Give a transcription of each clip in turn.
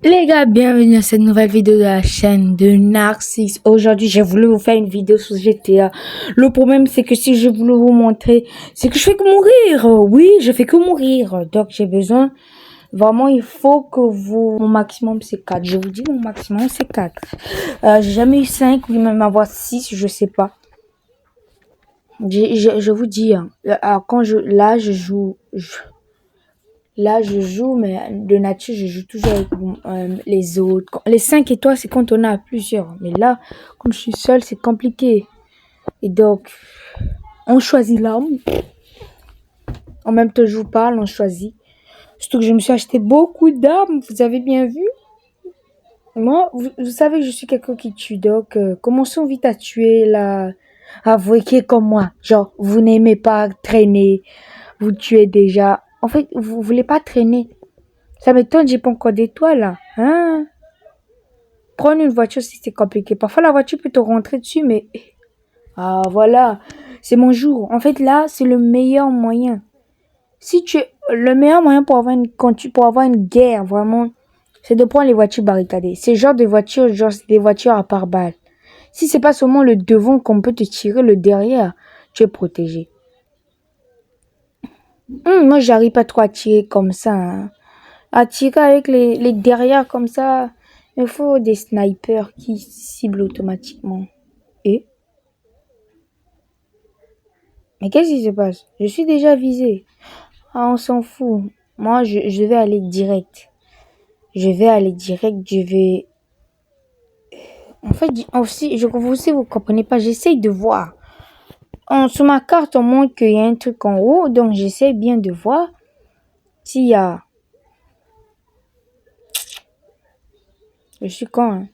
Les gars, bienvenue à cette nouvelle vidéo de la chaîne de Narcisse. Aujourd'hui, j'ai voulu vous faire une vidéo sur GTA. Le problème, c'est que si je voulais vous montrer, c'est que je fais que mourir. Oui, je fais que mourir. Donc, j'ai besoin, vraiment, il faut que vous... Mon maximum, c'est 4. Je vous dis, mon maximum, c'est 4. J'ai jamais eu 5 ou même avoir 6, je sais pas. Je vous dis, hein, quand je joue... Là, je joue, mais de nature, je joue toujours avec les autres. Les 5 étoiles, c'est quand on a plusieurs. Mais là, quand je suis seule, c'est compliqué. Et donc, on choisit l'arme. En même temps, je vous parle, on choisit. Surtout que je me suis acheté beaucoup d'armes, vous avez bien vu. Moi, vous savez que je suis quelqu'un qui tue. Donc, commençons vite à tuer là. Avouez qui est comme moi. Genre, vous n'aimez pas traîner. Vous tuez déjà. En fait, vous voulez pas traîner. Ça m'étonne, j'ai pas encore d'étoiles là. Hein? Prendre une voiture, si c'est compliqué. Parfois, la voiture peut te rentrer dessus, mais... Ah, voilà. C'est mon jour. En fait, là, c'est le meilleur moyen. Si tu... Le meilleur moyen pour avoir pour avoir une guerre, vraiment, c'est de prendre les voitures barricadées. C'est genre de voitures, genre, c'est des voitures à pare-balles. Si c'est pas seulement le devant qu'on peut te tirer, le derrière, tu es protégé. Moi, j'arrive pas trop à tirer comme ça. Hein. À tirer avec les derrière comme ça, il faut des snipers qui ciblent automatiquement. Et mais qu'est-ce qui se passe? Je suis déjà visé. Ah, on s'en fout. Moi, je vais aller direct. Je vais aller direct. Je vais... En fait, aussi, vous comprenez pas. J'essaye de voir. Sur ma carte, on montre qu'il y a un truc en haut. Donc, j'essaie bien de voir s'il y a... Je suis con, hein.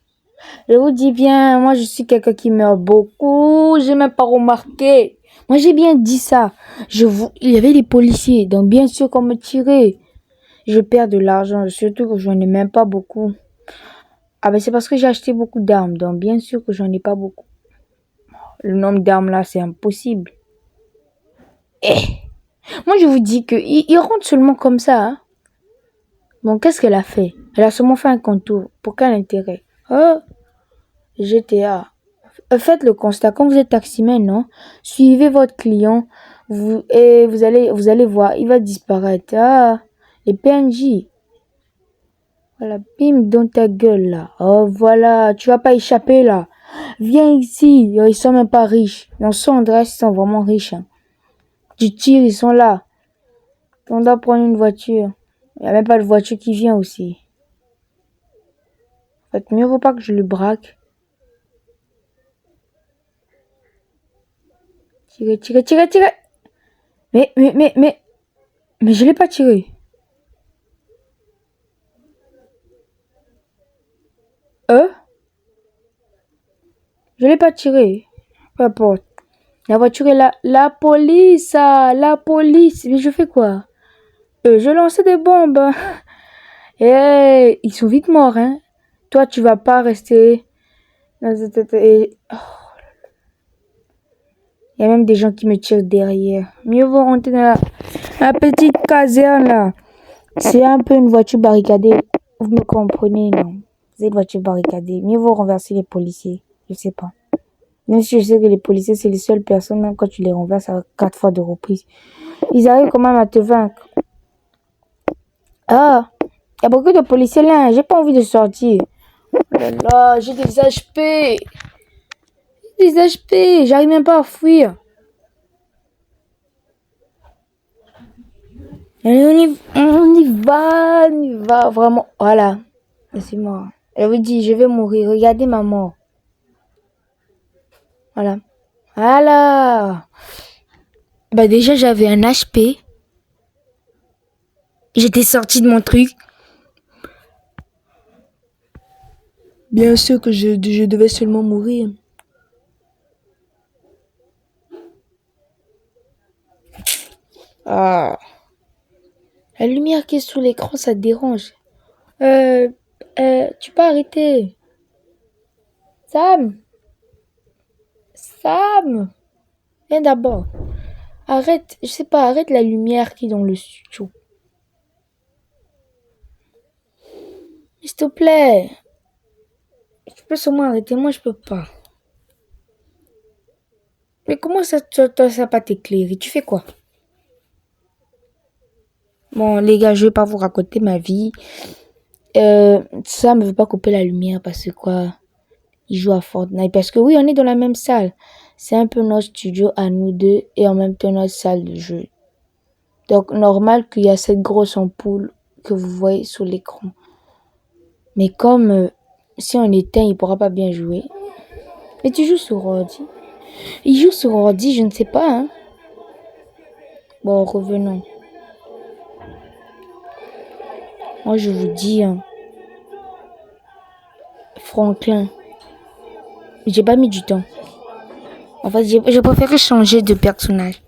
Je vous dis bien, moi, je suis quelqu'un qui meurt beaucoup. J'ai même pas remarqué. Moi, j'ai bien dit ça. Il y avait des policiers. Donc, bien sûr qu'on me tirait. Je perds de l'argent, surtout que j'en ai même pas beaucoup. Ah ben c'est parce que j'ai acheté beaucoup d'armes, donc bien sûr que j'en ai pas beaucoup. Le nombre d'armes là, c'est impossible. Moi je vous dis que il rentre seulement comme ça. Hein. Bon, qu'est-ce qu'elle a fait? Elle a seulement fait un contour. Pour quel intérêt? Oh, GTA. Faites le constat. Quand vous êtes taximan, non? Suivez votre client. Vous allez voir, il va disparaître. Ah, les PNJ. Voilà, bim, dans ta gueule, là. Oh, voilà, tu vas pas échapper, là. Viens ici. Ils sont même pas riches. Dans son adresse, ils sont vraiment riches. Hein. Tu tires, ils sont là. On doit prendre une voiture. Il n'y a même pas de voiture qui vient aussi. En fait, mieux vaut pas que je le braque. Tirer. Mais je l'ai pas tiré. Je l'ai pas tiré. Peu importe. La voiture est là. La police, la police. Mais je fais quoi? Je lançais des bombes. Et ils sont vite morts, hein. Toi, tu vas pas rester. Il y a même des gens qui me tirent derrière. Mieux vaut rentrer dans la petite caserne là. C'est un peu une voiture barricadée. Vous me comprenez, non? C'est une voiture barricadée. Mieux vaut renverser les policiers. Je sais pas. Même si je sais que les policiers, c'est les seules personnes, même quand tu les renverses à 4 fois de reprise. Ils arrivent quand même à te vaincre. Ah! Il y a beaucoup de policiers là. J'ai pas envie de sortir. Oh là là, j'ai des HP. Des HP. J'arrive même pas à fuir. Allez, on y va, vraiment. Voilà. C'est mort. Elle vous dit, je vais mourir. Regardez ma mort. Voilà. Voilà. Bah déjà, j'avais un HP. J'étais sorti de mon truc. Bien sûr que je devais seulement mourir. Ah. La lumière qui est sous l'écran, ça te dérange. Tu peux arrêter. Sam. Viens d'abord. Arrête, je sais pas, arrête la lumière qui est dans le studio. Mais S'il te plaît. Tu peux seulement arrêter, moi je peux pas. Mais comment ça, toi, ça pas t'éclairer? Tu fais quoi? Bon, les gars, je vais pas vous raconter ma vie. Ça me veut pas couper la lumière parce que quoi? Ils jouent à Fortnite. Parce que oui, on est dans la même salle. C'est un peu notre studio à nous deux et en même temps notre salle de jeu. Donc, normal qu'il y a cette grosse ampoule que vous voyez sur l'écran. Mais comme si on éteint, il pourra pas bien jouer. Mais tu joues sur ordi. Il joue sur ordi, je ne sais pas. Hein. Bon, revenons. Moi, je vous dis, hein, Franklin, j'ai pas mis du temps. En fait, j'ai préféré changer de personnage.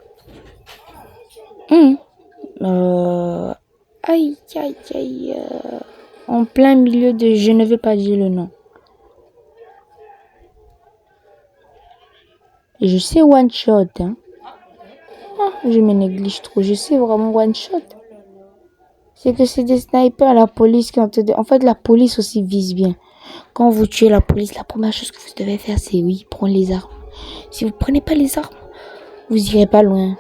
Hum. Aïe, aïe, aïe. En plein milieu de... Je ne vais pas dire le nom. Et je sais one shot. Hein. Ah, je me néglige trop. Je sais vraiment one shot. C'est que c'est des snipers à la police qui ont te... En fait, la police aussi vise bien. Quand vous tuez la police, la première chose que vous devez faire, c'est oui, prendre les armes. Si vous prenez pas les armes, vous irez pas loin.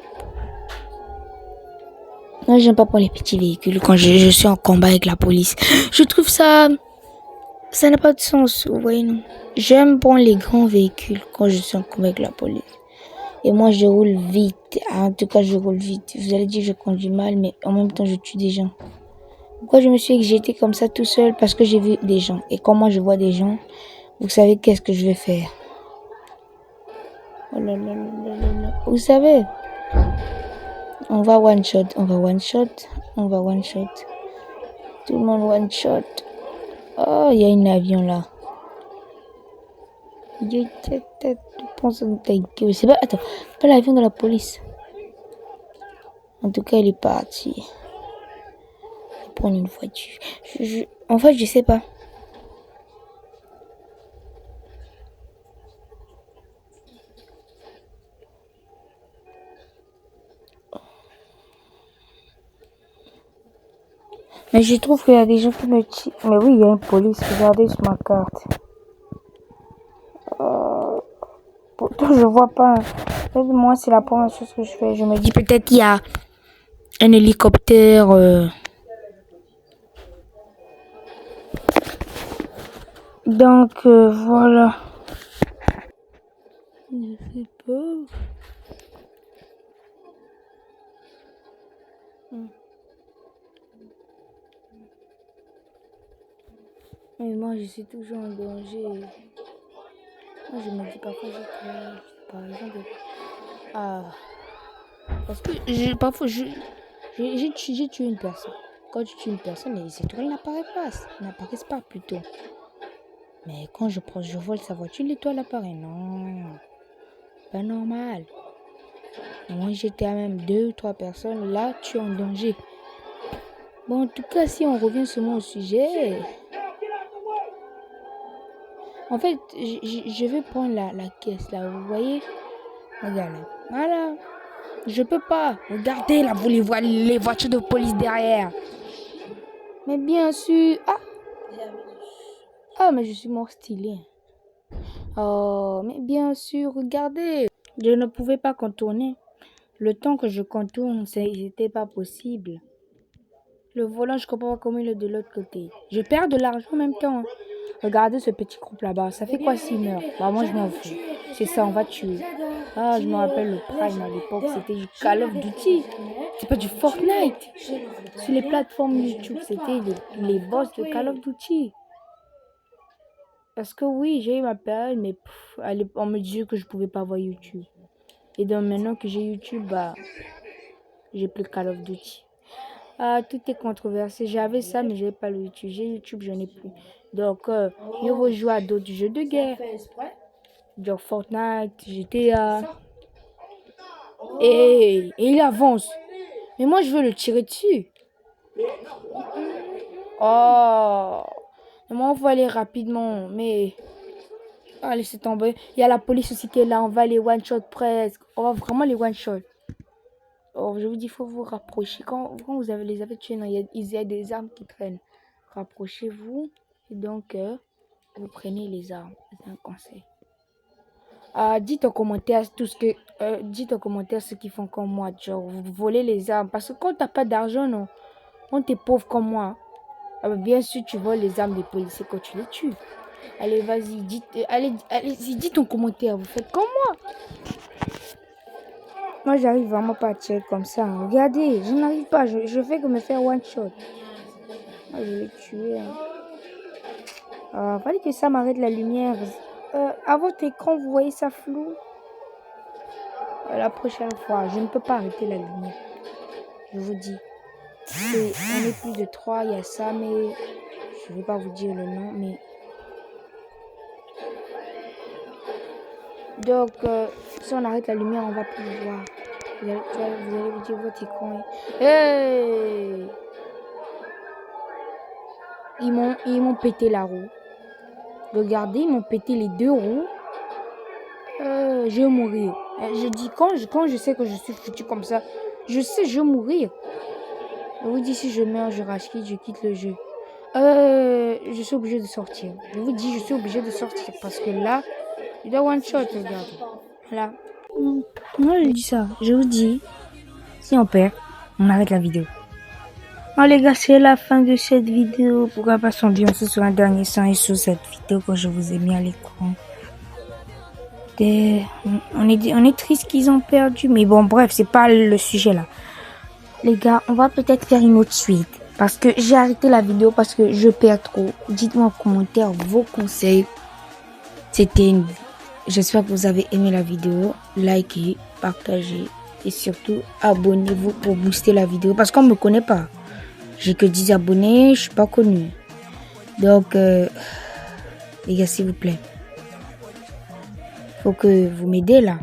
Moi, j'aime pas prendre les petits véhicules quand je suis en combat avec la police. Je trouve ça... Ça n'a pas de sens, vous voyez, non. J'aime prendre les grands véhicules quand je suis en combat avec la police. Et moi, je roule vite. En tout cas, je roule vite. Vous allez dire que je conduis mal, mais en même temps, je tue des gens. Pourquoi je me suis dit que j'étais comme ça tout seul? Parce que j'ai vu des gens. Et quand moi, je vois des gens, vous savez qu'est-ce que je vais faire? Oh là là là là là là. Vous savez, on va one shot, on va one shot, on va one shot. Tout le monde one shot. Oh, il y a un avion là. C'est pas, attends, pas l'avion de la police. En tout cas, il est parti. Je vais prendre une voiture. En fait, je sais pas. Mais je trouve qu'il y a des gens qui me tirent. Mais oui, il y a une police. Regardez sur ma carte. Pourtant, je vois pas. Moi, c'est la première chose que je fais. Je me dis peut-être qu'il y a un hélicoptère. Donc, voilà. Je sais pas. Mais moi, je suis toujours en danger. Moi, je me dis parfois, par exemple, parce que parfois, j'ai tué une personne. Quand tu tues une personne, les étoiles n'apparaissent pas plutôt. Mais quand je vole sa voiture, l'étoile apparaît. Non, pas normal. Moi, j'étais à même 2 ou 3 personnes. Là, tu es en danger. Bon, en tout cas, si on revient seulement au sujet... En fait, je vais prendre la caisse, là, vous voyez? Regardez. Voilà. Je peux pas. Regardez, là, vous les voyez, les voitures de police derrière. Mais bien sûr... Ah, mais je suis mort stylé. Oh, mais bien sûr, regardez. Je ne pouvais pas contourner. Le temps que je contourne, c'était pas possible. Le volant, je comprends pas comment il est de l'autre côté. Je perds de l'argent en même temps. Regardez ce petit groupe là-bas. Ça fait quoi s'il meurt? Bah moi je m'en fous. C'est ça, on va tuer. Ah, je me rappelle le Prime à l'époque, c'était du Call of Duty. C'est pas du Fortnite. Sur les plateformes YouTube, c'était les boss de Call of Duty. Parce que oui, j'ai eu ma période, mais on me disait que je pouvais pas voir YouTube. Et donc maintenant que j'ai YouTube, bah j'ai plus Call of Duty. Ah, tout est controversé. J'avais ça, mais j'avais pas le YouTube. J'ai YouTube, je n'ai plus. Donc, je vais jouer à d'autres jeux de guerre. Genre Fortnite, GTA. Et il avance. Mais moi, je veux le tirer dessus. Oh. Moi, on va aller rapidement. Mais... Ah, laissez tomber. Il y a la police aussi qui est là. On va les one-shot presque. On va vraiment les one-shot. Oh, je vous dis, il faut vous rapprocher. Quand vous les avez tués, il y a des armes qui traînent. Rapprochez-vous. Et donc, vous prenez les armes. C'est un conseil. Dites en commentaire dites en commentaire ceux qui font comme moi, genre vous volez les armes. Parce que quand t'as pas d'argent, non, quand t'es pauvre comme moi, bien sûr tu voles les armes des policiers quand tu les tues. Allez, vas-y, dites en commentaire, vous faites comme moi. Moi, j'arrive vraiment pas à tirer comme ça. Hein. Regardez, je n'arrive pas, je fais que me faire one shot. Moi, je vais tuer. Fallait que ça m'arrête la lumière. À votre écran, vous voyez ça flou? La prochaine fois, je ne peux pas arrêter la lumière. Je vous dis. On est plus de 3, il y a ça, mais je ne vais pas vous dire le nom, mais... Donc, si on arrête la lumière, on va plus le voir. Vous allez vous dire votre écran. Hey! Ils m'ont pété la roue. Regardez, ils m'ont pété les 2 roues. Je vais mourir. Je dis, quand je sais que je suis foutu comme ça, je sais, je vais mourir. Je vous dis, si je meurs, je rage quitte, je quitte le jeu. Je suis obligé de sortir. Je vous dis, je suis obligé de sortir parce que là, je dois one shot, regardez. Là. Moi, je dis ça. Je vous dis, si on perd, on arrête la vidéo. Bon les gars, c'est la fin de cette vidéo. Pourquoi pas s'ambiancer sur un dernier son et sur cette vidéo que je vous ai mis à l'écran. On est triste qu'ils ont perdu. Mais bon, bref, c'est pas le sujet là. Les gars, on va peut-être faire une autre suite. Parce que j'ai arrêté la vidéo parce que je perds trop. Dites-moi en commentaire vos conseils. J'espère que vous avez aimé la vidéo. Likez, partagez. Et surtout, abonnez-vous pour booster la vidéo. Parce qu'on ne me connaît pas. J'ai que 10 abonnés, je suis pas connu. Donc, les gars, s'il vous plaît. Faut que vous m'aidez là.